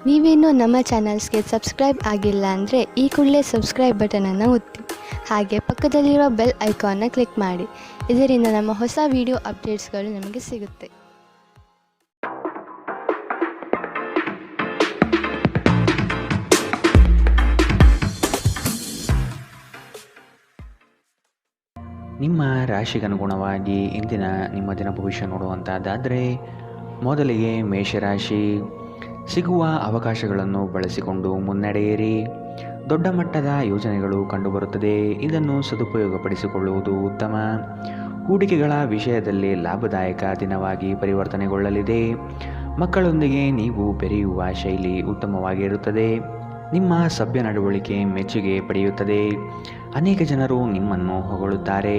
ನೀವೇನೂ ನಮ್ಮ ಚಾನಲ್ಸ್ಗೆ ಸಬ್ಸ್ಕ್ರೈಬ್ ಆಗಿಲ್ಲ ಅಂದರೆ ಈ ಕೂಡಲೇ ಸಬ್ಸ್ಕ್ರೈಬ್ ಬಟನನ್ನು ಒತ್ತಿ. ಹಾಗೆ ಪಕ್ಕದಲ್ಲಿರೋ ಬೆಲ್ ಐಕಾನ್ನ ಕ್ಲಿಕ್ ಮಾಡಿ. ಇದರಿಂದ ನಮ್ಮ ಹೊಸ ವಿಡಿಯೋ ಅಪ್ಡೇಟ್ಸ್ಗಳು ನಿಮಗೆ ಸಿಗುತ್ತೆ. ನಿಮ್ಮ ರಾಶಿಗನುಗುಣವಾಗಿ ಇಂದಿನ ನಿಮ್ಮ ದಿನ ಭವಿಷ್ಯ ನೋಡುವಂಥದ್ದಾದರೆ, ಮೊದಲಿಗೆ ಮೇಷರಾಶಿ. ಸಿಗುವ ಅವಕಾಶಗಳನ್ನು ಬಳಸಿಕೊಂಡು ಮುನ್ನಡೆಯಿರಿ. ದೊಡ್ಡ ಮಟ್ಟದ ಯೋಜನೆಗಳು ಕಂಡುಬರುತ್ತದೆ. ಇದನ್ನು ಸದುಪಯೋಗಪಡಿಸಿಕೊಳ್ಳುವುದು ಉತ್ತಮ. ಹೂಡಿಕೆಗಳ ವಿಷಯದಲ್ಲಿ ಲಾಭದಾಯಕ ದಿನವಾಗಿ ಪರಿವರ್ತನೆಗೊಳ್ಳಲಿದೆ. ಮಕ್ಕಳೊಂದಿಗೆ ನೀವು ಬೆರೆಯುವ ಶೈಲಿ ಉತ್ತಮವಾಗಿರುತ್ತದೆ. ನಿಮ್ಮ ಸಭ್ಯ ನಡವಳಿಕೆ ಮೆಚ್ಚುಗೆ ಪಡೆಯುತ್ತದೆ. ಅನೇಕ ಜನರು ನಿಮ್ಮನ್ನು ಹೊಗಳುತ್ತಾರೆ.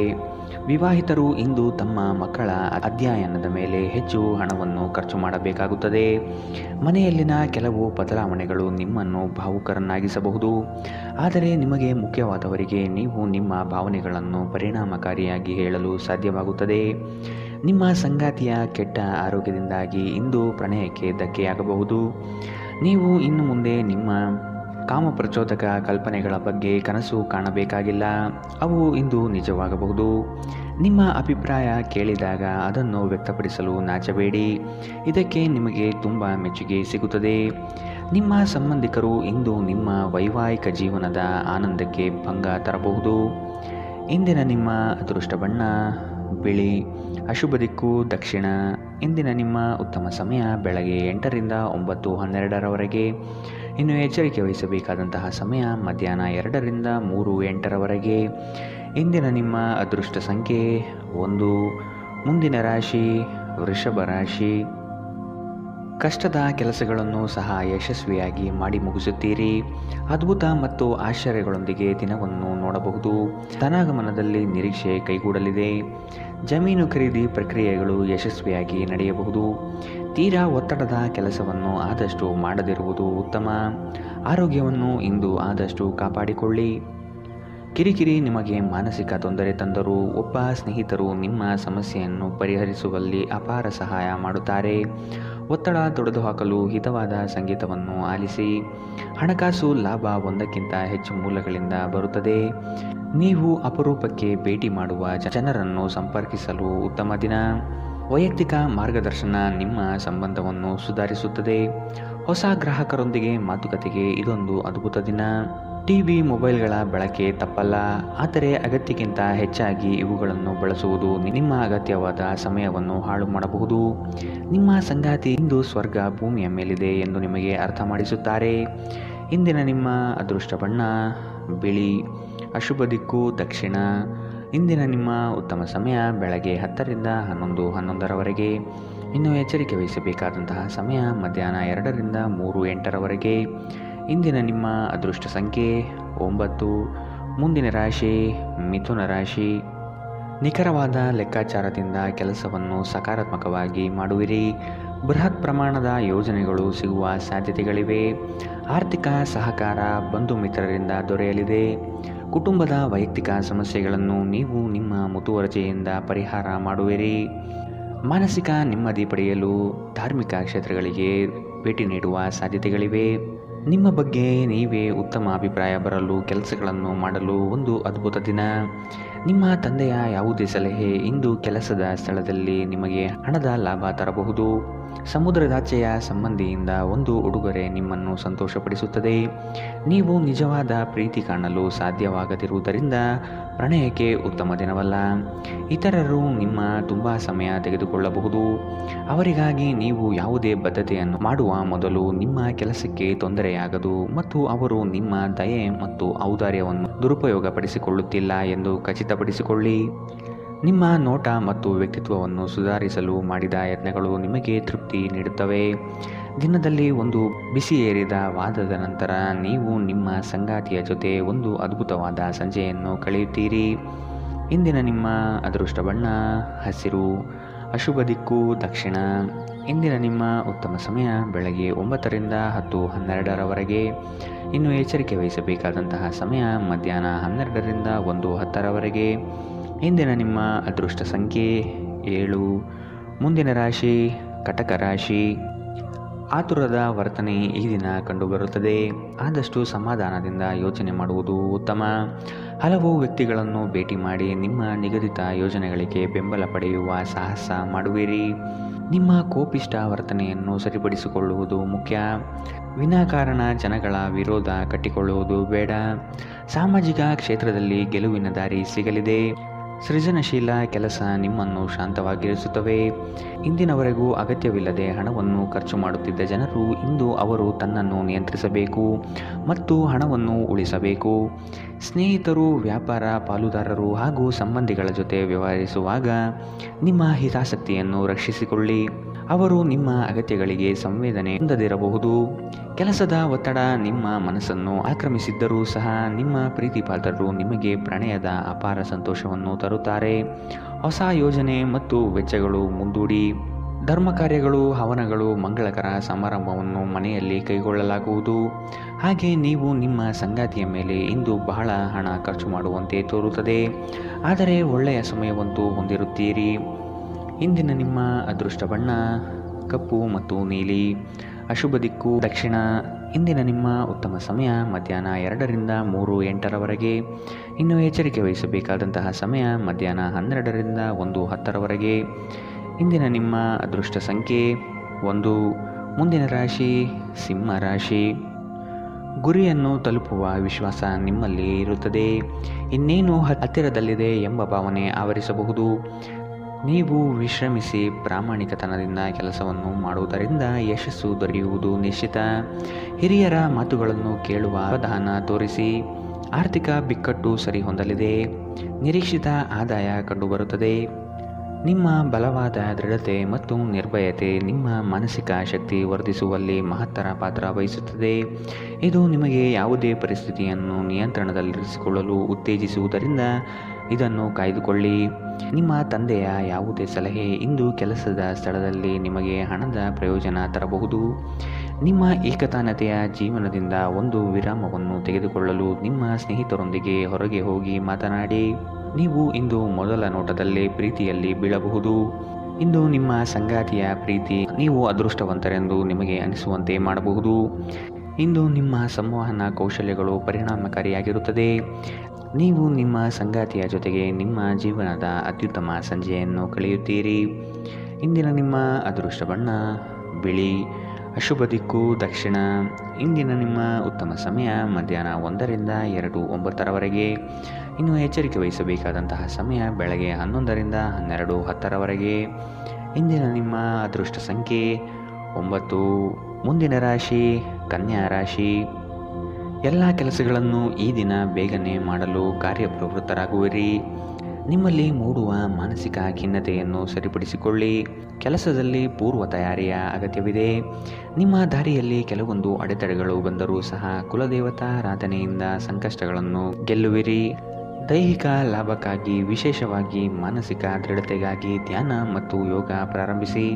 ವಿವಾಹಿತರು ಇಂದು ತಮ್ಮ ಮಕ್ಕಳ ಅಧ್ಯಯನದ ಮೇಲೆ ಹೆಚ್ಚು ಹಣವನ್ನು ಖರ್ಚು ಮಾಡಬೇಕಾಗುತ್ತದೆ. ಮನೆಯಲ್ಲಿನ ಕೆಲವು ಬದಲಾವಣೆಗಳು ನಿಮ್ಮನ್ನು ಭಾವುಕರನ್ನಾಗಿಸಬಹುದು. ಆದರೆ ನಿಮಗೆ ಮುಖ್ಯವಾದವರಿಗೆ ನೀವು ನಿಮ್ಮ ಭಾವನೆಗಳನ್ನು ಪರಿಣಾಮಕಾರಿಯಾಗಿ ಹೇಳಲು ಸಾಧ್ಯವಾಗುತ್ತದೆ. ನಿಮ್ಮ ಸಂಗಾತಿಯ ಕೆಟ್ಟ ಆರೋಗ್ಯದಿಂದಾಗಿ ಇಂದು ಪ್ರಣಯಕ್ಕೆ ಧಕ್ಕೆಯಾಗಬಹುದು. ನೀವು ಇನ್ನು ಮುಂದೆ ನಿಮ್ಮ ಕಾಮಪ್ರಚೋದಕ ಕಲ್ಪನೆಗಳ ಬಗ್ಗೆ ಕನಸು ಕಾಣಬೇಕಾಗಿಲ್ಲ. ಅವು ಇಂದು ನಿಜವಾಗಬಹುದು. ನಿಮ್ಮ ಅಭಿಪ್ರಾಯ ಕೇಳಿದಾಗ ಅದನ್ನು ವ್ಯಕ್ತಪಡಿಸಲು ನಾಚಬೇಡಿ. ಇದಕ್ಕೆ ನಿಮಗೆ ತುಂಬ ಮೆಚ್ಚುಗೆ ಸಿಗುತ್ತದೆ. ನಿಮ್ಮ ಸಂಬಂಧಿಕರು ಇಂದು ನಿಮ್ಮ ವೈವಾಹಿಕ ಜೀವನದ ಆನಂದಕ್ಕೆ ಭಂಗ ತರಬಹುದು. ಇಂದಿನ ನಿಮ್ಮ ಅದೃಷ್ಟ ಬಣ್ಣ ಬಿಳಿ. ಅಶುಭ ದಿಕ್ಕು ದಕ್ಷಿಣ. ಇಂದಿನ ನಿಮ್ಮ ಉತ್ತಮ ಸಮಯ ಬೆಳಗ್ಗೆ 8ರಿಂದ 9:12ರವರೆಗೆ. ಇನ್ನು ಎಚ್ಚರಿಕೆ ವಹಿಸಬೇಕಾದಂತಹ ಸಮಯ ಮಧ್ಯಾಹ್ನ 2ರಿಂದ 3:08ರವರೆಗೆ. ಇಂದಿನ ನಿಮ್ಮ ಅದೃಷ್ಟ ಸಂಖ್ಯೆ 1. ಮುಂದಿನ ರಾಶಿ ವೃಷಭ ರಾಶಿ. ಕಷ್ಟದ ಕೆಲಸಗಳನ್ನು ಸಹ ಯಶಸ್ವಿಯಾಗಿ ಮಾಡಿ ಮುಗಿಸುತ್ತೀರಿ. ಅದ್ಭುತ ಮತ್ತು ಆಶ್ಚರ್ಯಗಳೊಂದಿಗೆ ದಿನವನ್ನು ನೋಡಬಹುದು. ಧನಾಗಮನದಲ್ಲಿ ನಿರೀಕ್ಷೆ ಕೈಗೂಡಲಿದೆ. ಜಮೀನು ಖರೀದಿ ಪ್ರಕ್ರಿಯೆಗಳು ಯಶಸ್ವಿಯಾಗಿ ನಡೆಯಬಹುದು. ತೀರಾ ಒತ್ತಡದ ಕೆಲಸವನ್ನು ಆದಷ್ಟು ಮಾಡದಿರುವುದು ಉತ್ತಮ. ಆರೋಗ್ಯವನ್ನು ಇಂದು ಆದಷ್ಟು ಕಾಪಾಡಿಕೊಳ್ಳಿ. ಕಿರಿಕಿರಿ ನಿಮಗೆ ಮಾನಸಿಕ ತೊಂದರೆ ತಂದರೂ ಒಬ್ಬ ಸ್ನೇಹಿತರು ನಿಮ್ಮ ಸಮಸ್ಯೆಯನ್ನು ಪರಿಹರಿಸುವಲ್ಲಿ ಅಪಾರ ಸಹಾಯ ಮಾಡುತ್ತಾರೆ. ಒತ್ತಡ ತೊಡೆದುಹಾಕಲು ಹಿತವಾದ ಸಂಗೀತವನ್ನು ಆಲಿಸಿ. ಹಣಕಾಸು ಲಾಭ ಒಂದಕ್ಕಿಂತ ಹೆಚ್ಚು ಮೂಲಗಳಿಂದ ಬರುತ್ತದೆ. ನೀವು ಅಪರೂಪಕ್ಕೆ ಭೇಟಿ ಮಾಡುವ ಜನರನ್ನು ಸಂಪರ್ಕಿಸಲು ಉತ್ತಮ ದಿನ. ವೈಯಕ್ತಿಕ ಮಾರ್ಗದರ್ಶನ ನಿಮ್ಮ ಸಂಬಂಧವನ್ನು ಸುಧಾರಿಸುತ್ತದೆ. ಹೊಸ ಗ್ರಾಹಕರೊಂದಿಗೆ ಮಾತುಕತೆಗೆ ಇದೊಂದು ಅದ್ಭುತ ದಿನ. ಟಿವಿ ಮೊಬೈಲ್ಗಳ ಬಳಕೆ ತಪ್ಪಲ್ಲ, ಆದರೆ ಅಗತ್ಯಕ್ಕಿಂತ ಹೆಚ್ಚಾಗಿ ಇವುಗಳನ್ನು ಬಳಸುವುದು ನಿಮ್ಮ ಅಗತ್ಯವಾದ ಸಮಯವನ್ನು ಹಾಳು ಮಾಡಬಹುದು. ನಿಮ್ಮ ಸಂಗಾತಿ ಇಂದು ಸ್ವರ್ಗ ಭೂಮಿಯ ಮೇಲಿದೆ ಎಂದು ನಿಮಗೆ ಅರ್ಥ ಮಾಡಿಸುತ್ತಾರೆ. ಇಂದಿನ ನಿಮ್ಮ ಅದೃಷ್ಟ ಬಣ್ಣ ಬಿಳಿ. ಅಶುಭ ದಿಕ್ಕು ದಕ್ಷಿಣ. ಇಂದಿನ ನಿಮ್ಮ ಉತ್ತಮ ಸಮಯ ಬೆಳಗ್ಗೆ 10ರಿಂದ 11:11ರವರೆಗೆ. ಇನ್ನು ಎಚ್ಚರಿಕೆ ವಹಿಸಬೇಕಾದಂತಹ ಸಮಯ ಮಧ್ಯಾಹ್ನ 2ರಿಂದ 3:08ರವರೆಗೆ. ಇಂದಿನ ನಿಮ್ಮ ಅದೃಷ್ಟ ಸಂಖ್ಯೆ 9. ಮುಂದಿನ ರಾಶಿ ಮಿಥುನ ರಾಶಿ. ನಿಖರವಾದ ಲೆಕ್ಕಾಚಾರದಿಂದ ಕೆಲಸವನ್ನು ಸಕಾರಾತ್ಮಕವಾಗಿ ಮಾಡುವಿರಿ. ಬೃಹತ್ ಪ್ರಮಾಣದ ಯೋಜನೆಗಳು ಸಿಗುವ ಸಾಧ್ಯತೆಗಳಿವೆ. ಆರ್ಥಿಕ ಸಹಕಾರ ಬಂಧು ಮಿತ್ರರಿಂದ ದೊರೆಯಲಿದೆ. ಕುಟುಂಬದ ವೈಯಕ್ತಿಕ ಸಮಸ್ಯೆಗಳನ್ನು ನೀವು ನಿಮ್ಮ ಮುತುವರ್ಜಿಯಿಂದ ಪರಿಹಾರ ಮಾಡುವಿರಿ. ಮಾನಸಿಕ ನೆಮ್ಮದಿ ಪಡೆಯಲು ಧಾರ್ಮಿಕ ಕ್ಷೇತ್ರಗಳಿಗೆ ಭೇಟಿ ನೀಡುವ ಸಾಧ್ಯತೆಗಳಿವೆ. ನಿಮ್ಮ ಬಗ್ಗೆ ನೀವೇ ಉತ್ತಮ ಅಭಿಪ್ರಾಯ ಬರಲು ಕೆಲಸಗಳನ್ನು ಮಾಡಲು ಒಂದು ಅದ್ಭುತ ದಿನ. ನಿಮ್ಮ ತಂದೆಯ ಯಾವುದೇ ಸಲಹೆ ಇಂದು ಕೆಲಸದ ಸ್ಥಳದಲ್ಲಿ ನಿಮಗೆ ಹಣದ ಲಾಭ ತರಬಹುದು. ಸಮುದ್ರದಾಚೆಯ ಸಂಬಂಧಿಯಿಂದ ಒಂದು ಉಡುಗೊರೆ ನಿಮ್ಮನ್ನು ಸಂತೋಷಪಡಿಸುತ್ತದೆ. ನೀವು ನಿಜವಾದ ಪ್ರೀತಿ ಕಾಣಲು ಸಾಧ್ಯವಾಗದಿರುವುದರಿಂದ ಪ್ರಣಯಕ್ಕೆ ಉತ್ತಮ ದಿನವಲ್ಲ. ಇತರರು ನಿಮ್ಮ ತುಂಬ ಸಮಯ ತೆಗೆದುಕೊಳ್ಳಬಹುದು. ಅವರಿಗಾಗಿ ನೀವು ಯಾವುದೇ ಬದ್ಧತೆಯನ್ನು ಮಾಡುವ ಮೊದಲು ನಿಮ್ಮ ಕೆಲಸಕ್ಕೆ ತೊಂದರೆಯಾಗದು ಮತ್ತು ಅವರು ನಿಮ್ಮ ದಯೆ ಮತ್ತು ಔದಾರ್ಯವನ್ನು ದುರುಪಯೋಗಪಡಿಸಿಕೊಳ್ಳುತ್ತಿಲ್ಲ ಎಂದು ಖಚಿತಪಡಿಸಿಕೊಳ್ಳಿ. ನಿಮ್ಮ ನೋಟ ಮತ್ತು ವ್ಯಕ್ತಿತ್ವವನ್ನು ಸುಧಾರಿಸಲು ಮಾಡಿದ ಯತ್ನಗಳು ನಿಮಗೆ ತೃಪ್ತಿ ನೀಡುತ್ತವೆ. ದಿನದಲ್ಲಿ ಒಂದು ಬಿಸಿಯೇರಿದ ವಾದದ ನಂತರ ನೀವು ನಿಮ್ಮ ಸಂಗಾತಿಯ ಜೊತೆ ಒಂದು ಅದ್ಭುತವಾದ ಸಂಜೆಯನ್ನು ಕಳೆಯುತ್ತೀರಿ. ಇಂದಿನ ನಿಮ್ಮ ಅದೃಷ್ಟ ಬಣ್ಣ ಹಸಿರು. ಅಶುಭ ದಿಕ್ಕು ದಕ್ಷಿಣ. ಇಂದಿನ ನಿಮ್ಮ ಉತ್ತಮ ಸಮಯ ಬೆಳಗ್ಗೆ 9ರಿಂದ 10:12ರವರೆಗೆ. ಇನ್ನು ಎಚ್ಚರಿಕೆ ವಹಿಸಬೇಕಾದಂತಹ ಸಮಯ ಮಧ್ಯಾಹ್ನ 12ರಿಂದ 1:10ರವರೆಗೆ. ಇಂದಿನ ನಿಮ್ಮ ಅದೃಷ್ಟ ಸಂಖ್ಯೆ 7. ಮುಂದಿನ ರಾಶಿ ಕಟಕ ರಾಶಿ. ಆತುರದ ವರ್ತನೆ ಈ ದಿನ ಕಂಡುಬರುತ್ತದೆ. ಆದಷ್ಟು ಸಮಾಧಾನದಿಂದ ಯೋಚನೆ ಮಾಡುವುದು ಉತ್ತಮ. ಹಲವು ವ್ಯಕ್ತಿಗಳನ್ನು ಭೇಟಿ ಮಾಡಿ ನಿಮ್ಮ ನಿಗದಿತ ಯೋಜನೆಗಳಿಗೆ ಬೆಂಬಲ ಪಡೆಯುವ ಸಾಹಸ ಮಾಡುವಿರಿ. ನಿಮ್ಮ ಕೋಪಿಷ್ಟ ವರ್ತನೆಯನ್ನು ಸರಿಪಡಿಸಿಕೊಳ್ಳುವುದು ಮುಖ್ಯ. ವಿನಾಕಾರಣ ಜನಗಳ ವಿರೋಧ ಕಟ್ಟಿಕೊಳ್ಳುವುದು ಬೇಡ. ಸಾಮಾಜಿಕ ಕ್ಷೇತ್ರದಲ್ಲಿ ಗೆಲುವಿನ ದಾರಿ ಸಿಗಲಿದೆ. ಸೃಜನಶೀಲ ಕೆಲಸ ನಿಮ್ಮನ್ನು ಶಾಂತವಾಗಿರಿಸುತ್ತವೆ. ಇಂದಿನವರೆಗೂ ಅಗತ್ಯವಿಲ್ಲದೆ ಹಣವನ್ನು ಖರ್ಚು ಮಾಡುತ್ತಿದ್ದ ಜನರು ಇಂದು ಅವರು ತನ್ನನ್ನು ನಿಯಂತ್ರಿಸಬೇಕು ಮತ್ತು ಹಣವನ್ನು ಉಳಿಸಬೇಕು. ಸ್ನೇಹಿತರು, ವ್ಯಾಪಾರ ಪಾಲುದಾರರು ಹಾಗೂ ಸಂಬಂಧಿಗಳ ಜೊತೆ ವ್ಯವಹರಿಸುವಾಗ ನಿಮ್ಮ ಹಿತಾಸಕ್ತಿಯನ್ನು ರಕ್ಷಿಸಿಕೊಳ್ಳಿ. ಅವರು ನಿಮ್ಮ ಅಗತ್ಯಗಳಿಗೆ ಸಂವೇದನೆ ಹೊಂದದಿರಬಹುದು. ಕೆಲಸದ ಒತ್ತಡ ನಿಮ್ಮ ಮನಸ್ಸನ್ನು ಆಕ್ರಮಿಸಿದ್ದರೂ ಸಹ ನಿಮ್ಮ ಪ್ರೀತಿಪಾತ್ರರು ನಿಮಗೆ ಪ್ರಣಯದ ಅಪಾರ ಸಂತೋಷವನ್ನು ತರುತ್ತಾರೆ. ಹೊಸ ಯೋಜನೆ ಮತ್ತು ವೆಚ್ಚಗಳು ಮುಂದೂಡಿ. ಧರ್ಮ ಕಾರ್ಯಗಳು, ಹವನಗಳು, ಮಂಗಳಕರ ಸಮಾರಂಭವನ್ನು ಮನೆಯಲ್ಲಿ ಕೈಗೊಳ್ಳಲಾಗುವುದು. ಹಾಗೆ ನೀವು ನಿಮ್ಮ ಸಂಗಾತಿಯ ಮೇಲೆ ಇಂದು ಬಹಳ ಹಣ ಖರ್ಚು ಮಾಡುವಂತೆ ತೋರುತ್ತದೆ, ಆದರೆ ಒಳ್ಳೆಯ ಸಮಯವಂತೂ ಹೊಂದಿರುತ್ತೀರಿ. ಇಂದಿನ ನಿಮ್ಮ ಅದೃಷ್ಟ ಬಣ್ಣ ಕಪ್ಪು ಮತ್ತು ನೀಲಿ. ಅಶುಭ ದಿಕ್ಕು ದಕ್ಷಿಣ. ಇಂದಿನ ನಿಮ್ಮ ಉತ್ತಮ ಸಮಯ ಮಧ್ಯಾಹ್ನ 2ರಿಂದ 3:08ರವರೆಗೆ. ಇನ್ನು ಎಚ್ಚರಿಕೆ ವಹಿಸಬೇಕಾದಂತಹ ಸಮಯ ಮಧ್ಯಾಹ್ನ 12ರಿಂದ 1:10ರವರೆಗೆ. ಇಂದಿನ ನಿಮ್ಮ ಅದೃಷ್ಟ ಸಂಖ್ಯೆ 1. ಮುಂದಿನ ರಾಶಿ ಸಿಂಹ ರಾಶಿ. ಗುರಿಯನ್ನು ತಲುಪುವ ವಿಶ್ವಾಸ ನಿಮ್ಮಲ್ಲಿ ಇರುತ್ತದೆ. ಇನ್ನೇನು ಹತ್ತಿರದಲ್ಲಿದೆ ಎಂಬ ಭಾವನೆ ಆವರಿಸಬಹುದು. ನೀವು ವಿಶ್ರಮಿಸಿ ಪ್ರಾಮಾಣಿಕತನದಿಂದ ಕೆಲಸವನ್ನು ಮಾಡುವುದರಿಂದ ಯಶಸ್ಸು ದೊರೆಯುವುದು ನಿಶ್ಚಿತ. ಹಿರಿಯರ ಮಾತುಗಳನ್ನು ಕೇಳುವ ಅವಧಾನ ತೋರಿಸಿ. ಆರ್ಥಿಕ ಬಿಕ್ಕಟ್ಟು ಸರಿಹೊಂದಲಿದೆ. ನಿರೀಕ್ಷಿತ ಆದಾಯ ಕಂಡುಬರುತ್ತದೆ. ನಿಮ್ಮ ಬಲವಾದ ದೃಢತೆ ಮತ್ತು ನಿರ್ಭಯತೆ ನಿಮ್ಮ ಮಾನಸಿಕ ಶಕ್ತಿ ವರ್ಧಿಸುವಲ್ಲಿ ಮಹತ್ತರ ಪಾತ್ರ ವಹಿಸುತ್ತದೆ. ಇದು ನಿಮಗೆ ಯಾವುದೇ ಪರಿಸ್ಥಿತಿಯನ್ನು ನಿಯಂತ್ರಣದಲ್ಲಿರಿಸಿಕೊಳ್ಳಲು ಉತ್ತೇಜಿಸುವುದರಿಂದ ಇದನ್ನು ಕಾಯ್ದುಕೊಳ್ಳಿ. ನಿಮ್ಮ ತಂದೆಯ ಯಾವುದೇ ಸಲಹೆ ಇಂದು ಕೆಲಸದ ಸ್ಥಳದಲ್ಲಿ ನಿಮಗೆ ಹಣದ ಪ್ರಯೋಜನ ತರಬಹುದು. ನಿಮ್ಮ ಏಕತಾನತೆಯ ಜೀವನದಿಂದ ಒಂದು ವಿರಾಮವನ್ನು ತೆಗೆದುಕೊಳ್ಳಲು ನಿಮ್ಮ ಸ್ನೇಹಿತರೊಂದಿಗೆ ಹೊರಗೆ ಹೋಗಿ ಮಾತನಾಡಿ. ನೀವು ಇಂದು ಮೊದಲ ನೋಟದಲ್ಲೇ ಪ್ರೀತಿಯಲ್ಲಿ ಬೀಳಬಹುದು. ಇಂದು ನಿಮ್ಮ ಸಂಗಾತಿಯ ಪ್ರೀತಿ ನೀವು ಅದೃಷ್ಟವಂತರೆಂದು ನಿಮಗೆ ಅನಿಸುವಂತೆ ಮಾಡಬಹುದು. ಇಂದು ನಿಮ್ಮ ಸಂವಹನ ಕೌಶಲ್ಯಗಳು ಪರಿಣಾಮಕಾರಿಯಾಗಿರುತ್ತದೆ. ನೀವು ನಿಮ್ಮ ಸಂಗಾತಿಯ ಜೊತೆಗೆ ನಿಮ್ಮ ಜೀವನದ ಅತ್ಯುತ್ತಮ ಸಂಜೆಯನ್ನು ಕಳೆಯುತ್ತೀರಿ. ಇಂದಿನ ನಿಮ್ಮ ಅದೃಷ್ಟ ಬಣ್ಣ ಬಿಳಿ. ಅಶುಭ ದಿಕ್ಕು ದಕ್ಷಿಣ. ಇಂದಿನ ನಿಮ್ಮ ಉತ್ತಮ ಸಮಯ ಮಧ್ಯಾಹ್ನ 1ರಿಂದ 2:09ರವರೆಗೆ. ಇನ್ನು ಎಚ್ಚರಿಕೆ ವಹಿಸಬೇಕಾದಂತಹ ಸಮಯ ಬೆಳಗ್ಗೆ 11ರಿಂದ 12:10ರವರೆಗೆ. ಇಂದಿನ ನಿಮ್ಮ ಅದೃಷ್ಟ ಸಂಖ್ಯೆ 9. ಮುಂದಿನ ರಾಶಿ ಕನ್ಯಾ ರಾಶಿ. ಎಲ್ಲ ಕೆಲಸಗಳನ್ನು ಈ ದಿನ ಬೇಗನೆ ಮಾಡಲು ಕಾರ್ಯಪ್ರವೃತ್ತರಾಗುವಿರಿ. ನಿಮ್ಮಲ್ಲಿ ಮೂಡುವ ಮಾನಸಿಕ ಖಿನ್ನತೆಯನ್ನು ಸರಿಪಡಿಸಿಕೊಳ್ಳಿ. ಕೆಲಸದಲ್ಲಿ ಪೂರ್ವ ತಯಾರಿಯ ಅಗತ್ಯವಿದೆ. ನಿಮ್ಮ ದಾರಿಯಲ್ಲಿ ಕೆಲವೊಂದು ಅಡೆತಡೆಗಳು ಬಂದರೂ ಸಹ ಕುಲದೇವತಾರಾಧನೆಯಿಂದ ಸಂಕಷ್ಟಗಳನ್ನು ಗೆಲ್ಲುವಿರಿ. ದೈಹಿಕ ಲಾಭಕ್ಕಾಗಿ ವಿಶೇಷವಾಗಿ ಮಾನಸಿಕ ದೃಢತೆಗಾಗಿ ಧ್ಯಾನ ಮತ್ತು ಯೋಗ ಪ್ರಾರಂಭಿಸಿ.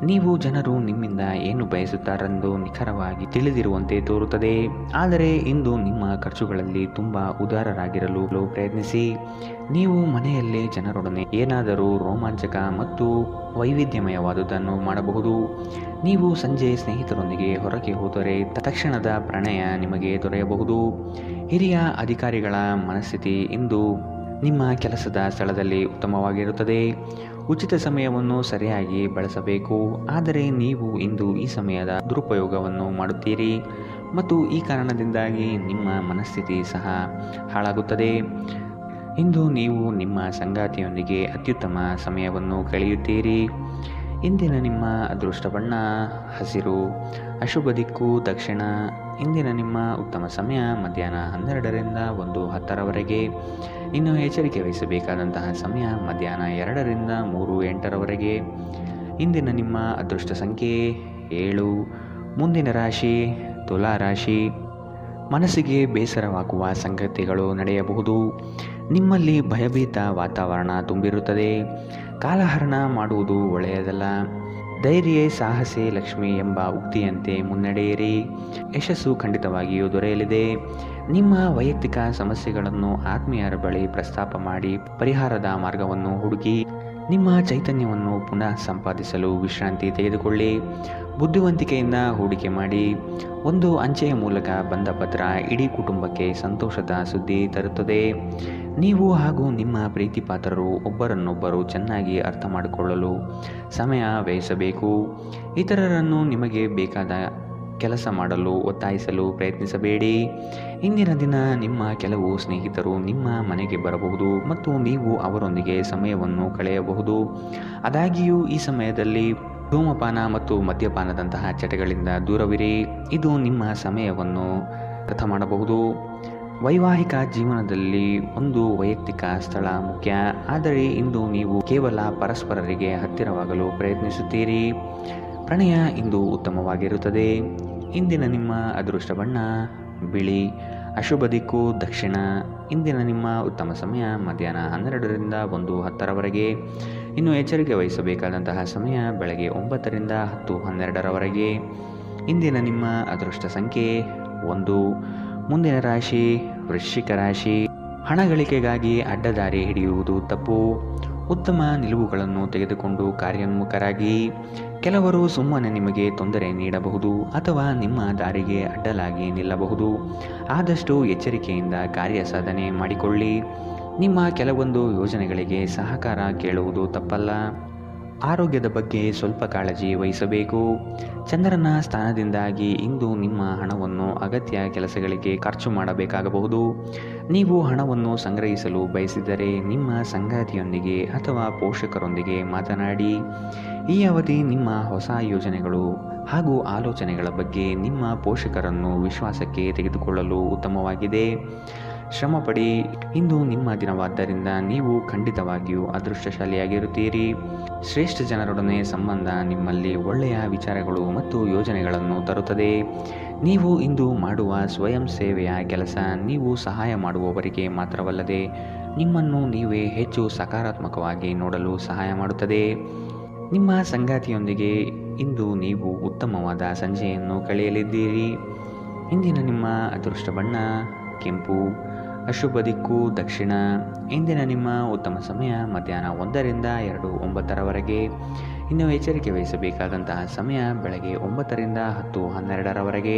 ನೀವು ಜನರು ನಿಮ್ಮಿಂದ ಏನು ಬಯಸುತ್ತಾರೆಂದು ನಿಖರವಾಗಿ ತಿಳಿದಿರುವಂತೆ ತೋರುತ್ತದೆ. ಆದರೆ ಇಂದು ನಿಮ್ಮ ಖರ್ಚುಗಳಲ್ಲಿ ತುಂಬ ಉದಾರರಾಗಿರಲು ಪ್ರಯತ್ನಿಸಿ. ನೀವು ಮನೆಯಲ್ಲಿ ಜನರೊಡನೆ ಏನಾದರೂ ರೋಮಾಂಚಕ ಮತ್ತು ವೈವಿಧ್ಯಮಯವಾದುದನ್ನು ಮಾಡಬಹುದು. ನೀವು ಸಂಜೆ ಸ್ನೇಹಿತರೊಂದಿಗೆ ಹೊರಗೆ ಹೋದರೆ ತಕ್ಷಣದ ಪ್ರಣಯ ನಿಮಗೆ ದೊರೆಯಬಹುದು. ಹಿರಿಯ ಅಧಿಕಾರಿಗಳ ಮನಸ್ಥಿತಿ ಇಂದು ನಿಮ್ಮ ಕೆಲಸದ ಸ್ಥಳದಲ್ಲಿ ಉತ್ತಮವಾಗಿರುತ್ತದೆ. ಉಚಿತ ಸಮಯವನ್ನು ಸರಿಯಾಗಿ ಬಳಸಬೇಕು. ಆದರೆ ನೀವು ಇಂದು ಈ ಸಮಯದ ದುರುಪಯೋಗವನ್ನು ಮಾಡುತ್ತೀರಿ ಮತ್ತು ಈ ಕಾರಣದಿಂದಾಗಿ ನಿಮ್ಮ ಮನಸ್ಥಿತಿ ಸಹ ಹಾಳಾಗುತ್ತದೆ. ಇಂದು ನೀವು ನಿಮ್ಮ ಸಂಗಾತಿಯೊಂದಿಗೆ ಅತ್ಯುತ್ತಮ ಸಮಯವನ್ನು ಕಳೆಯುತ್ತೀರಿ. ಇಂದಿನ ನಿಮ್ಮ ಅದೃಷ್ಟ ಬಣ್ಣ ಹಸಿರು. ಅಶುಭ ದಿಕ್ಕು ದಕ್ಷಿಣ. ಇಂದಿನ ನಿಮ್ಮ ಉತ್ತಮ ಸಮಯ ಮಧ್ಯಾಹ್ನ 12ರಿಂದ 1:10ರವರೆಗೆ. ಇನ್ನು ಎಚ್ಚರಿಕೆ ವಹಿಸಬೇಕಾದಂತಹ ಸಮಯ ಮಧ್ಯಾಹ್ನ 2ರಿಂದ 3:08ರವರೆಗೆ. ಇಂದಿನ ನಿಮ್ಮ ಅದೃಷ್ಟ ಸಂಖ್ಯೆ 7. ಮುಂದಿನ ರಾಶಿ ತುಲಾ ರಾಶಿ. ಮನಸ್ಸಿಗೆ ಬೇಸರವಾಗುವ ಸಂಗತಿಗಳು ನಡೆಯಬಹುದು. ನಿಮ್ಮಲ್ಲಿ ಭಯಭೀತ ವಾತಾವರಣ ತುಂಬಿರುತ್ತದೆ. ಕಾಲಹರಣ ಮಾಡುವುದು ಒಳ್ಳೆಯದಲ್ಲ. ಧೈರ್ಯ ಸಾಹಸೇ ಲಕ್ಷ್ಮಿ ಎಂಬ ಉಕ್ತಿಯಂತೆ ಮುನ್ನಡೆಯಿರಿ. ಯಶಸ್ಸು ಖಂಡಿತವಾಗಿಯೂ ದೊರೆಯಲಿದೆ. ನಿಮ್ಮ ವೈಯಕ್ತಿಕ ಸಮಸ್ಯೆಗಳನ್ನು ಆತ್ಮೀಯರ ಬಳಿ ಪ್ರಸ್ತಾಪ ಮಾಡಿ ಪರಿಹಾರದ ಮಾರ್ಗವನ್ನು ಹುಡುಕಿ. ನಿಮ್ಮ ಚೈತನ್ಯವನ್ನು ಪುನಃ ಸಂಪಾದಿಸಲು ವಿಶ್ರಾಂತಿ ತೆಗೆದುಕೊಳ್ಳಿ. ಬುದ್ಧಿವಂತಿಕೆಯಿಂದ ಹೂಡಿಕೆ ಮಾಡಿ. ಒಂದು ಅಂಚೆಯ ಮೂಲಕ ಬಂದ ಪತ್ರ ಇಡೀ ಕುಟುಂಬಕ್ಕೆ ಸಂತೋಷದ ಸುದ್ದಿ ತರುತ್ತದೆ. ನೀವು ಹಾಗೂ ನಿಮ್ಮ ಪ್ರೀತಿಪಾತ್ರರು ಒಬ್ಬರನ್ನೊಬ್ಬರು ಚೆನ್ನಾಗಿ ಅರ್ಥ ಮಾಡಿಕೊಳ್ಳಲು ಸಮಯ ವ್ಯಯಿಸಬೇಕು. ಇತರರನ್ನು ನಿಮಗೆ ಬೇಕಾದ ಕೆಲಸ ಮಾಡಲು ಒತ್ತಾಯಿಸಲು ಪ್ರಯತ್ನಿಸಬೇಡಿ. ಇಂದಿನ ದಿನ ನಿಮ್ಮ ಕೆಲವು ಸ್ನೇಹಿತರು ನಿಮ್ಮ ಮನೆಗೆ ಬರಬಹುದು ಮತ್ತು ನೀವು ಅವರೊಂದಿಗೆ ಸಮಯವನ್ನು ಕಳೆಯಬಹುದು. ಆದಾಗ್ಯೂ ಈ ಸಮಯದಲ್ಲಿ ಧೂಮಪಾನ ಮತ್ತು ಮದ್ಯಪಾನದಂತಹ ಚಟಗಳಿಂದ ದೂರವಿರಿ. ಇದು ನಿಮ್ಮ ಸಮಯವನ್ನು ವ್ಯರ್ಥ ಮಾಡಬಹುದು. ವೈವಾಹಿಕ ಜೀವನದಲ್ಲಿ ಒಂದು ವೈಯಕ್ತಿಕ ಸ್ಥಳ ಮುಖ್ಯ, ಆದರೆ ಇಂದು ನೀವು ಕೇವಲ ಪರಸ್ಪರರಿಗೆ ಹತ್ತಿರವಾಗಲು ಪ್ರಯತ್ನಿಸುತ್ತೀರಿ. ಪ್ರಣಯ ಇಂದು ಉತ್ತಮವಾಗಿರುತ್ತದೆ. ಇಂದಿನ ನಿಮ್ಮ ಅದೃಷ್ಟ ಬಣ್ಣ ಬಿಳಿ. ಅಶುಭ ದಿಕ್ಕು ದಕ್ಷಿಣ. ಇಂದಿನ ನಿಮ್ಮ ಉತ್ತಮ ಸಮಯ ಮಧ್ಯಾಹ್ನ 12ರಿಂದ 1:10ರವರೆಗೆ. ಇನ್ನು ಎಚ್ಚರಿಕೆ ವಹಿಸಬೇಕಾದಂತಹ ಸಮಯ ಬೆಳಗ್ಗೆ 9ರಿಂದ 10:12ರವರೆಗೆ. ಇಂದಿನ ನಿಮ್ಮ ಅದೃಷ್ಟ ಸಂಖ್ಯೆ 1. ಮುಂದಿನ ರಾಶಿ ವೃಶ್ಚಿಕ ರಾಶಿ. ಹಣ ಗಳಿಕೆಗಾಗಿ ಅಡ್ಡದಾರಿ ಹಿಡಿಯುವುದು ತಪ್ಪು. ಉತ್ತಮ ನಿಲುವುಗಳನ್ನು ತೆಗೆದುಕೊಂಡು ಕಾರ್ಯೋನ್ಮುಖರಾಗಿ. ಕೆಲವರು ಸುಮ್ಮನೆ ನಿಮಗೆ ತೊಂದರೆ ನೀಡಬಹುದು ಅಥವಾ ನಿಮ್ಮ ದಾರಿಗೆ ಅಡ್ಡಲಾಗಿ ನಿಲ್ಲಬಹುದು. ಆದಷ್ಟು ಎಚ್ಚರಿಕೆಯಿಂದ ಕಾರ್ಯ ಸಾಧನೆ ಮಾಡಿಕೊಳ್ಳಿ. ನಿಮ್ಮ ಕೆಲವೊಂದು ಯೋಜನೆಗಳಿಗೆ ಸಹಕಾರ ಕೇಳುವುದು ತಪ್ಪಲ್ಲ. ಆರೋಗ್ಯದ ಬಗ್ಗೆ ಸ್ವಲ್ಪ ಕಾಳಜಿ ವಹಿಸಬೇಕು. ಚಂದ್ರನ ಸ್ಥಾನದಿಂದಾಗಿ ಇಂದು ನಿಮ್ಮ ಹಣವನ್ನು ಅಗತ್ಯ ಕೆಲಸಗಳಿಗೆ ಖರ್ಚು ಮಾಡಬೇಕಾಗಬಹುದು. ನೀವು ಹಣವನ್ನು ಸಂಗ್ರಹಿಸಲು ಬಯಸಿದರೆ ನಿಮ್ಮ ಸಂಗಾತಿಯೊಂದಿಗೆ ಅಥವಾ ಪೋಷಕರೊಂದಿಗೆ ಮಾತನಾಡಿ. ಈ ಅವಧಿ ನಿಮ್ಮ ಹೊಸ ಯೋಜನೆಗಳು ಹಾಗೂ ಆಲೋಚನೆಗಳ ಬಗ್ಗೆ ನಿಮ್ಮ ಪೋಷಕರನ್ನು ವಿಶ್ವಾಸಕ್ಕೆ ತೆಗೆದುಕೊಳ್ಳಲು ಉತ್ತಮವಾಗಿದೆ. ಶ್ರಮಪಡಿ. ಇಂದು ನಿಮ್ಮ ದಿನವಾದ್ದರಿಂದ ನೀವು ಖಂಡಿತವಾಗಿಯೂ ಅದೃಷ್ಟಶಾಲಿಯಾಗಿರುತ್ತೀರಿ. ಶ್ರೇಷ್ಠ ಜನರೊಡನೆ ಸಂಬಂಧ ನಿಮ್ಮಲ್ಲಿ ಒಳ್ಳೆಯ ವಿಚಾರಗಳು ಮತ್ತು ಯೋಜನೆಗಳನ್ನು ತರುತ್ತದೆ. ನೀವು ಇಂದು ಮಾಡುವ ಸ್ವಯಂ ಸೇವೆಯ ಕೆಲಸ ನೀವು ಸಹಾಯ ಮಾಡುವವರಿಗೆ ಮಾತ್ರವಲ್ಲದೆ ನಿಮ್ಮನ್ನು ನೀವೇ ಹೆಚ್ಚು ಸಕಾರಾತ್ಮಕವಾಗಿ ನೋಡಲು ಸಹಾಯ ಮಾಡುತ್ತದೆ. ನಿಮ್ಮ ಸಂಗಾತಿಯೊಂದಿಗೆ ಇಂದು ನೀವು ಉತ್ತಮವಾದ ಸಂಜೆಯನ್ನು ಕಳೆಯಲಿದ್ದೀರಿ. ಇಂದಿನ ನಿಮ್ಮ ಅದೃಷ್ಟ ಬಣ್ಣ ಕೆಂಪು. ಅಶುಭ ದಿಕ್ಕು ದಕ್ಷಿಣ. ಇಂದಿನ ನಿಮ್ಮ ಉತ್ತಮ ಸಮಯ ಮಧ್ಯಾಹ್ನ 1ರಿಂದ 2:09ರವರೆಗೆ. ಇನ್ನು ಎಚ್ಚರಿಕೆ ವಹಿಸಬೇಕಾದಂತಹ ಸಮಯ ಬೆಳಗ್ಗೆ 9ರಿಂದ 10:12ರವರೆಗೆ.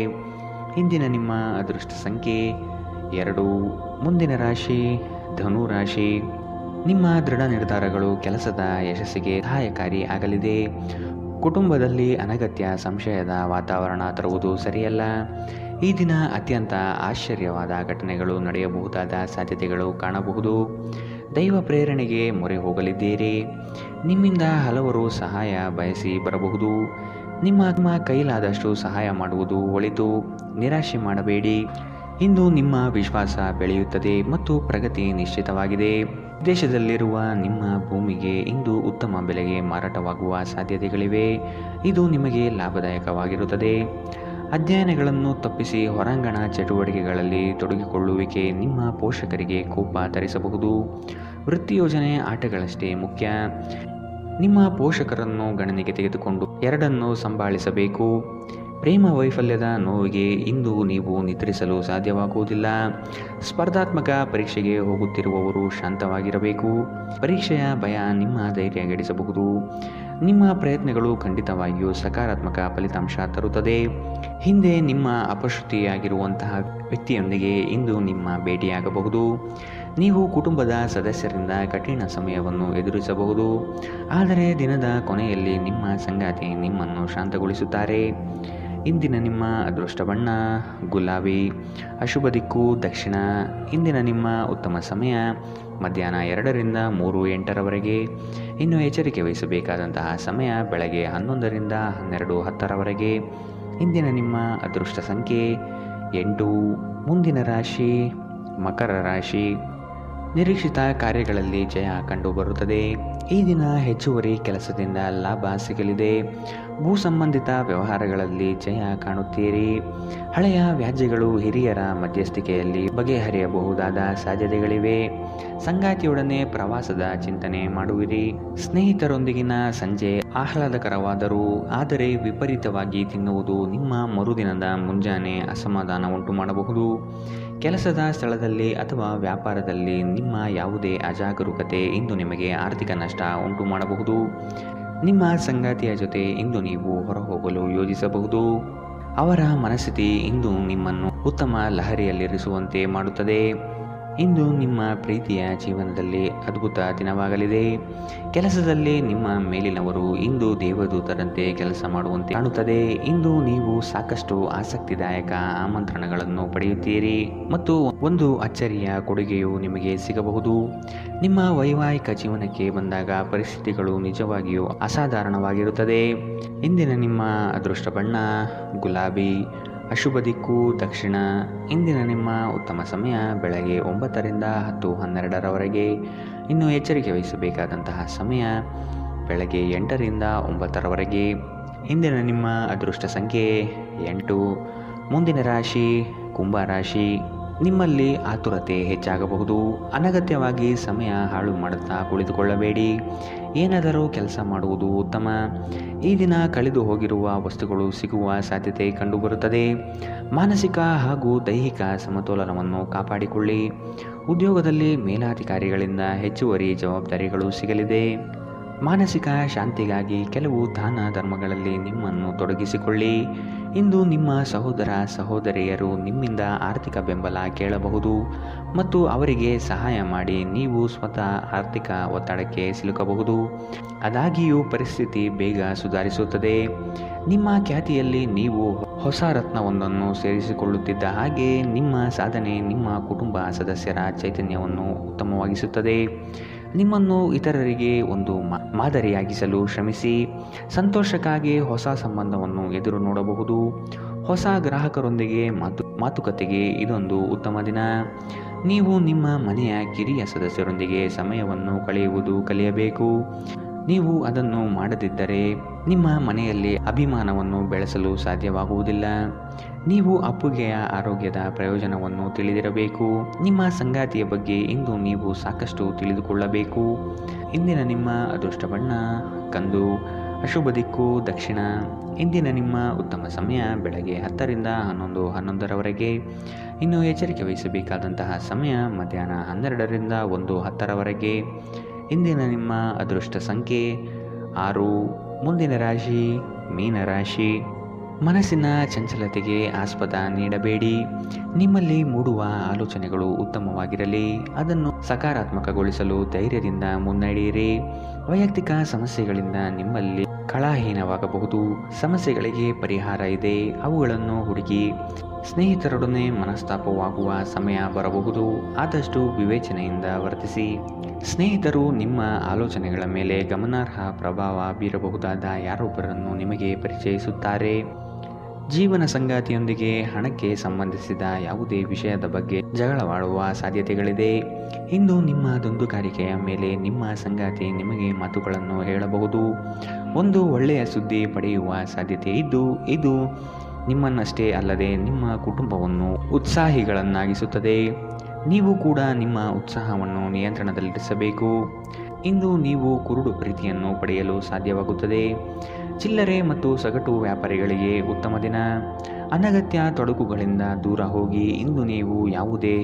ಇಂದಿನ ನಿಮ್ಮ ಅದೃಷ್ಟ ಸಂಖ್ಯೆ 2. ಮುಂದಿನ ರಾಶಿ ಧನು ರಾಶಿ. ನಿಮ್ಮ ದೃಢ ನಿರ್ಧಾರಗಳು ಕೆಲಸದ ಯಶಸ್ಸಿಗೆ ಸಹಾಯಕಾರಿ ಆಗಲಿದೆ. ಕುಟುಂಬದಲ್ಲಿ ಅನಗತ್ಯ ಸಂಶಯದ ವಾತಾವರಣ ತರುವುದು ಸರಿಯಲ್ಲ. ಈ ದಿನ ಅತ್ಯಂತ ಆಶ್ಚರ್ಯವಾದ ಘಟನೆಗಳು ನಡೆಯಬಹುದಾದ ಸಾಧ್ಯತೆಗಳು ಕಾಣಬಹುದು. ದೈವ ಪ್ರೇರಣೆಗೆ ಮೊರೆ ಹೋಗಲಿದ್ದೀರಿ. ನಿಮ್ಮಿಂದ ಹಲವರು ಸಹಾಯ ಬಯಸಿ ಬರಬಹುದು. ನಿಮ್ಮ ಕೈಲಾದಷ್ಟು ಸಹಾಯ ಮಾಡುವುದು ಒಳಿತು. ನಿರಾಶೆ ಮಾಡಬೇಡಿ. ಇಂದು ನಿಮ್ಮ ವಿಶ್ವಾಸ ಬೆಳೆಯುತ್ತದೆ ಮತ್ತು ಪ್ರಗತಿ ನಿಶ್ಚಿತವಾಗಿದೆ. ವಿದೇಶದಲ್ಲಿರುವ ನಿಮ್ಮ ಭೂಮಿಗೆ ಇಂದು ಉತ್ತಮ ಬೆಲೆಗೆ ಮಾರಾಟವಾಗುವ ಸಾಧ್ಯತೆಗಳಿವೆ. ಇದು ನಿಮಗೆ ಲಾಭದಾಯಕವಾಗಿರುತ್ತದೆ. ಅಧ್ಯಯನಗಳನ್ನು ತಪ್ಪಿಸಿ ಹೊರಾಂಗಣ ಚಟುವಟಿಕೆಗಳಲ್ಲಿ ತೊಡಗಿಕೊಳ್ಳುವಿಕೆ ನಿಮ್ಮ ಪೋಷಕರಿಗೆ ಕೋಪ ತರಿಸಬಹುದು. ವೃತ್ತಿ ಯೋಜನೆ ಆಟಗಳಷ್ಟೇ ಮುಖ್ಯ. ನಿಮ್ಮ ಪೋಷಕರನ್ನು ಗಣನೆಗೆ ತೆಗೆದುಕೊಂಡು ಎರಡನ್ನೂ ಸಂಭಾಳಿಸಬೇಕು. ಪ್ರೇಮ ವೈಫಲ್ಯದ ನೋವಿಗೆ ಇಂದು ನೀವು ನಿದ್ರಿಸಲು ಸಾಧ್ಯವಾಗುವುದಿಲ್ಲ. ಸ್ಪರ್ಧಾತ್ಮಕ ಪರೀಕ್ಷೆಗೆ ಹೋಗುತ್ತಿರುವವರು ಶಾಂತವಾಗಿರಬೇಕು. ಪರೀಕ್ಷೆಯ ಭಯ ನಿಮ್ಮ ಧೈರ್ಯ ಗೆಡಿಸಬಹುದು. ನಿಮ್ಮ ಪ್ರಯತ್ನಗಳು ಖಂಡಿತವಾಗಿಯೂ ಸಕಾರಾತ್ಮಕ ಫಲಿತಾಂಶ ತರುತ್ತದೆ. ಹಿಂದೆ ನಿಮ್ಮ ಅಪಶ್ರುತಿಯಾಗಿರುವಂತಹ ವ್ಯಕ್ತಿಯೊಂದಿಗೆ ಇಂದು ನಿಮ್ಮ ಭೇಟಿಯಾಗಬಹುದು. ನೀವು ಕುಟುಂಬದ ಸದಸ್ಯರಿಂದ ಕಠಿಣ ಸಮಯವನ್ನು ಎದುರಿಸಬಹುದು. ಆದರೆ ದಿನದ ಕೊನೆಯಲ್ಲಿ ನಿಮ್ಮ ಸಂಗಾತಿ ನಿಮ್ಮನ್ನು ಶಾಂತಗೊಳಿಸುತ್ತಾರೆ. ಇಂದಿನ ನಿಮ್ಮ ಅದೃಷ್ಟ ಬಣ್ಣ ಗುಲಾಬಿ. ಅಶುಭ ದಿಕ್ಕು ದಕ್ಷಿಣ. ಇಂದಿನ ನಿಮ್ಮ ಉತ್ತಮ ಸಮಯ ಮಧ್ಯಾಹ್ನ 2ರಿಂದ 3:08ರವರೆಗೆ. ಇನ್ನು ಎಚ್ಚರಿಕೆ ವಹಿಸಬೇಕಾದಂತಹ ಸಮಯ ಬೆಳಗ್ಗೆ 11ರಿಂದ 12:10ರವರೆಗೆ. ಇಂದಿನ ನಿಮ್ಮ ಅದೃಷ್ಟ ಸಂಖ್ಯೆ 8. ಮುಂದಿನ ರಾಶಿ ಮಕರ ರಾಶಿ. ನಿರೀಕ್ಷಿತ ಕಾರ್ಯಗಳಲ್ಲಿ ಜಯ ಕಂಡುಬರುತ್ತದೆ. ಈ ದಿನ ಹೆಚ್ಚುವರಿ ಕೆಲಸದಿಂದ ಲಾಭ ಸಿಗಲಿದೆ. ಭೂ ಸಂಬಂಧಿತ ವ್ಯವಹಾರಗಳಲ್ಲಿ ಜಯ ಕಾಣುತ್ತೀರಿ. ಹಳೆಯ ವ್ಯಾಜ್ಯಗಳು ಹಿರಿಯರ ಮಧ್ಯಸ್ಥಿಕೆಯಲ್ಲಿ ಬಗೆಹರಿಯಬಹುದಾದ ಸಾಧ್ಯತೆಗಳಿವೆ. ಸಂಗಾತಿಯೊಡನೆ ಪ್ರವಾಸದ ಚಿಂತನೆ ಮಾಡುವಿರಿ. ಸ್ನೇಹಿತರೊಂದಿಗಿನ ಸಂಜೆ ಆಹ್ಲಾದಕರವಾದರೂ ಆದರೆ ವಿಪರೀತವಾಗಿ ತಿನ್ನುವುದು ನಿಮ್ಮ ಮರುದಿನದ ಮುಂಜಾನೆ ಅಸಮಾಧಾನ ಉಂಟು ಮಾಡಬಹುದು. ಕೆಲಸದ ಸ್ಥಳದಲ್ಲಿ ಅಥವಾ ವ್ಯಾಪಾರದಲ್ಲಿ ನಿಮ್ಮ ಯಾವುದೇ ಅಜಾಗರೂಕತೆ ಇಂದು ನಿಮಗೆ ಆರ್ಥಿಕ ನಷ್ಟ ಉಂಟು ಮಾಡಬಹುದು. ನಿಮ್ಮ ಸಂಗಾತಿಯ ಜೊತೆ ಇಂದು ನೀವು ಹೊರಹೋಗಲು ಯೋಜಿಸಬಹುದು. ಅವರ ಮನಸ್ಥಿತಿ ಇಂದು ನಿಮ್ಮನ್ನು ಉತ್ತಮ ಲಹರಿಯಲ್ಲಿರಿಸುವಂತೆ ಮಾಡುತ್ತದೆ. ಇಂದು ನಿಮ್ಮ ಪ್ರೀತಿಯ ಜೀವನದಲ್ಲಿ ಅದ್ಭುತ ದಿನವಾಗಲಿದೆ. ಕೆಲಸದಲ್ಲಿ ನಿಮ್ಮ ಮೇಲಿನವರು ಇಂದು ದೇವದೂತರಂತೆ ಕೆಲಸ ಮಾಡುವಂತೆ ಕಾಣುತ್ತದೆ. ಇಂದು ನೀವು ಸಾಕಷ್ಟು ಆಸಕ್ತಿದಾಯಕ ಆಮಂತ್ರಣಗಳನ್ನು ಪಡೆಯುತ್ತೀರಿ ಮತ್ತು ಒಂದು ಅಚ್ಚರಿಯ ಕೊಡುಗೆಯು ನಿಮಗೆ ಸಿಗಬಹುದು. ನಿಮ್ಮ ವೈವಾಹಿಕ ಜೀವನಕ್ಕೆ ಬಂದಾಗ ಪರಿಸ್ಥಿತಿಗಳು ನಿಜವಾಗಿಯೂ ಅಸಾಧಾರಣವಾಗಿರುತ್ತದೆ. ಇಂದಿನ ನಿಮ್ಮ ಅದೃಷ್ಟ ಬಣ್ಣ ಗುಲಾಬಿ, ಅಶುಭ ದಿಕ್ಕು ದಕ್ಷಿಣ. ಇಂದಿನ ನಿಮ್ಮ ಉತ್ತಮ ಸಮಯ ಬೆಳಗ್ಗೆ 9 ರಿಂದ 10:12 ರವರೆಗೆ. ಇನ್ನು ಎಚ್ಚರಿಕೆ ವಹಿಸಬೇಕಾದಂತಹ ಸಮಯ ಬೆಳಗ್ಗೆ 8 ರಿಂದ 9 ರವರೆಗೆ. ಇಂದಿನ ನಿಮ್ಮ ಅದೃಷ್ಟ ಸಂಖ್ಯೆ 8. ಮುಂದಿನ ರಾಶಿ ಕುಂಭ ರಾಶಿ. ನಿಮ್ಮಲ್ಲಿ ಆತುರತೆ ಹೆಚ್ಚಾಗಬಹುದು. ಅನಗತ್ಯವಾಗಿ ಸಮಯ ಹಾಳು ಮಾಡುತ್ತಾ ಕುಳಿತುಕೊಳ್ಳಬೇಡಿ. ಏನಾದರೂ ಕೆಲಸ ಮಾಡುವುದು ಉತ್ತಮ. ಈ ದಿನ ಕಳೆದು ಹೋಗಿರುವ ವಸ್ತುಗಳು ಸಿಗುವ ಸಾಧ್ಯತೆ ಕಂಡುಬರುತ್ತದೆ. ಮಾನಸಿಕ ಹಾಗೂ ದೈಹಿಕ ಸಮತೋಲನವನ್ನು ಕಾಪಾಡಿಕೊಳ್ಳಿ. ಉದ್ಯೋಗದಲ್ಲಿ ಮೇಲಾಧಿಕಾರಿಗಳಿಂದ ಹೆಚ್ಚುವರಿ ಜವಾಬ್ದಾರಿಗಳು ಸಿಗಲಿದೆ. ಮಾನಸಿಕ ಶಾಂತಿಗಾಗಿ ಕೆಲವು ದಾನ ಧರ್ಮಗಳಲ್ಲಿ ನಿಮ್ಮನ್ನು ತೊಡಗಿಸಿಕೊಳ್ಳಿ. ಇಂದು ನಿಮ್ಮ ಸಹೋದರ ಸಹೋದರಿಯರು ನಿಮ್ಮಿಂದ ಆರ್ಥಿಕ ಬೆಂಬಲ ಕೇಳಬಹುದು ಮತ್ತು ಅವರಿಗೆ ಸಹಾಯ ಮಾಡಿ ನೀವು ಸ್ವತಃ ಆರ್ಥಿಕ ಒತ್ತಡಕ್ಕೆ ಸಿಲುಕಬಹುದು. ಆದಾಗ್ಯೂ ಪರಿಸ್ಥಿತಿ ಬೇಗ ಸುಧಾರಿಸುತ್ತದೆ. ನಿಮ್ಮ ಖ್ಯಾತಿಯಲ್ಲಿ ನೀವು ಹೊಸ ರತ್ನವೊಂದನ್ನು ಸೇರಿಸಿಕೊಳ್ಳುತ್ತಿದ್ದ ಹಾಗೆ ನಿಮ್ಮ ಸಾಧನೆ ನಿಮ್ಮ ಕುಟುಂಬ ಸದಸ್ಯರ ಚೈತನ್ಯವನ್ನು ಉತ್ತಮವಾಗಿಸುತ್ತದೆ. ನಿಮ್ಮನ್ನು ಇತರರಿಗೆ ಒಂದು ಮಾದರಿಯಾಗಿಸಲು ಶ್ರಮಿಸಿ. ಸಂತೋಷಕ್ಕಾಗಿ ಹೊಸ ಸಂಬಂಧವನ್ನು ಎದುರು ನೋಡಬಹುದು. ಹೊಸ ಗ್ರಾಹಕರೊಂದಿಗೆ ಮಾತುಕತೆಗೆ ಇದೊಂದು ಉತ್ತಮ ದಿನ. ನೀವು ನಿಮ್ಮ ಮನೆಯ ಕಿರಿಯ ಸದಸ್ಯರೊಂದಿಗೆ ಸಮಯವನ್ನು ಕಳೆಯುವುದು ಕಲಿಯಬೇಕು. ನೀವು ಅದನ್ನು ಮಾಡದಿದ್ದರೆ ನಿಮ್ಮ ಮನೆಯಲ್ಲಿ ಅಭಿಮಾನವನ್ನು ಬೆಳೆಸಲು ಸಾಧ್ಯವಾಗುವುದಿಲ್ಲ. ನೀವು ಅಪ್ಪುಗೆಯ ಆರೋಗ್ಯದ ಪ್ರಯೋಜನವನ್ನು ತಿಳಿದಿರಬೇಕು. ನಿಮ್ಮ ಸಂಗಾತಿಯ ಬಗ್ಗೆ ಇಂದು ನೀವು ಸಾಕಷ್ಟು ತಿಳಿದುಕೊಳ್ಳಬೇಕು. ಇಂದಿನ ನಿಮ್ಮ ಅದೃಷ್ಟ ಬಣ್ಣ ಕಂದು, ಅಶುಭ ದಿಕ್ಕು ದಕ್ಷಿಣ. ಇಂದಿನ ನಿಮ್ಮ ಉತ್ತಮ ಸಮಯ ಬೆಳಗ್ಗೆ 10 ರಿಂದ 11:11 ರವರೆಗೆ. ಇನ್ನು ಎಚ್ಚರಿಕೆ ವಹಿಸಬೇಕಾದಂತಹ ಸಮಯ ಮಧ್ಯಾಹ್ನ 12 ರಿಂದ 1:10 ರವರೆಗೆ. ಇಂದಿನ ನಿಮ್ಮ ಅದೃಷ್ಟ ಸಂಖ್ಯೆ 6. ಮುಂದಿನ ರಾಶಿ ಮೀನರಾಶಿ. ಮನಸ್ಸಿನ ಚಂಚಲತೆಗೆ ಆಸ್ಪದ ನೀಡಬೇಡಿ. ನಿಮ್ಮಲ್ಲಿ ಮೂಡುವ ಆಲೋಚನೆಗಳು ಉತ್ತಮವಾಗಿರಲಿ. ಅದನ್ನು ಸಕಾರಾತ್ಮಕಗೊಳಿಸಲು ಧೈರ್ಯದಿಂದ ಮುನ್ನಡೆಯಿರಿ. ವೈಯಕ್ತಿಕ ಸಮಸ್ಯೆಗಳಿಂದ ನಿಮ್ಮಲ್ಲಿ ಕಳಹೀನವಾಗಬಹುದು. ಸಮಸ್ಯೆಗಳಿಗೆ ಪರಿಹಾರ ಇದೆ, ಅವುಗಳನ್ನು ಹುಡುಕಿ. ಸ್ನೇಹಿತರೊಡನೆ ಮನಸ್ತಾಪವಾಗುವ ಸಮಯ ಬರಬಹುದು. ಆದಷ್ಟು ವಿವೇಚನೆಯಿಂದ ವರ್ತಿಸಿ. ಸ್ನೇಹಿತರು ನಿಮ್ಮ ಆಲೋಚನೆಗಳ ಮೇಲೆ ಗಮನಾರ್ಹ ಪ್ರಭಾವ ಬೀರಬಹುದಾದ ಯಾರೊಬ್ಬರನ್ನು ನಿಮಗೆ ಪರಿಚಯಿಸುತ್ತಾರೆ. ಜೀವನ ಸಂಗಾತಿಯೊಂದಿಗೆ ಹಣಕ್ಕೆ ಸಂಬಂಧಿಸಿದ ಯಾವುದೇ ವಿಷಯದ ಬಗ್ಗೆ ಜಗಳವಾಡುವ ಸಾಧ್ಯತೆಗಳಿದೆ. ಇಂದು ನಿಮ್ಮ ದುಂದುಗಾರಿಕೆಯ ಮೇಲೆ ನಿಮ್ಮ ಸಂಗಾತಿ ನಿಮಗೆ ಮಾತುಗಳನ್ನು ಹೇಳಬಹುದು. ಒಂದು ಒಳ್ಳೆಯ ಸುದ್ದಿ ಪಡೆಯುವ ಸಾಧ್ಯತೆ ಇದ್ದು ಇದು ನಿಮ್ಮನ್ನಷ್ಟೇ ಅಲ್ಲದೆ ನಿಮ್ಮ ಕುಟುಂಬವನ್ನು ಉತ್ಸಾಹಿಗಳನ್ನಾಗಿಸುತ್ತದೆ. ನೀವು ಕೂಡ ನಿಮ್ಮ ಉತ್ಸಾಹವನ್ನು ನಿಯಂತ್ರಣದಲ್ಲಿರಿಸಬೇಕು. ಇಂದು ನೀವು ಕುರುಡು ಪ್ರೀತಿಯನ್ನು ಪಡೆಯಲು ಸಾಧ್ಯವಾಗುತ್ತದೆ. ಚಿಲ್ಲರೆ ಮತ್ತು ಸಗಟು ವ್ಯಾಪಾರಿಗಳಿಗೆ ಉತ್ತಮ ದಿನ. ಅನಗತ್ಯ ತೊಡಕುಗಳಿಂದ ದೂರ ಹೋಗಿ. ಇಂದು ನೀವು ಯಾವುದೇ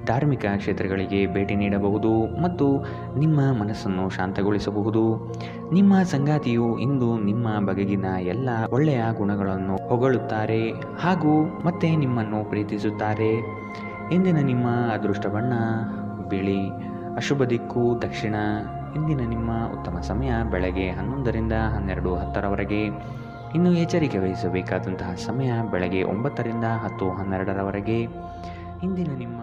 ಧಾರ್ಮಿಕ ಕ್ಷೇತ್ರಗಳಿಗೆ ಭೇಟಿ ನೀಡಬಹುದು ಮತ್ತು ನಿಮ್ಮ ಮನಸ್ಸನ್ನು ಶಾಂತಗೊಳಿಸಬಹುದು. ನಿಮ್ಮ ಸಂಗಾತಿಯು ಇಂದು ನಿಮ್ಮ ಬಗೆಗಿನ ಎಲ್ಲ ಒಳ್ಳೆಯ ಗುಣಗಳನ್ನು ಹೊಗಳುತ್ತಾರೆ ಹಾಗೂ ಮತ್ತೆ ನಿಮ್ಮನ್ನು ಪ್ರೀತಿಸುತ್ತಾರೆ. ಇಂದಿನ ನಿಮ್ಮ ಅದೃಷ್ಟ ಬಣ್ಣ ಬಿಳಿ, ಅಶುಭ ದಿಕ್ಕು ದಕ್ಷಿಣ. ಇಂದಿನ ನಿಮ್ಮ ಉತ್ತಮ ಸಮಯ ಬೆಳಗ್ಗೆ 11 ರಿಂದ 12:10 ರವರೆಗೆ. ಇನ್ನು ಎಚ್ಚರಿಕೆ ವಹಿಸಬೇಕಾದಂತಹ ಸಮಯ ಬೆಳಗ್ಗೆ 9 ರಿಂದ 10:12 ರವರೆಗೆ. ಇಂದಿನ ನಿಮ್ಮ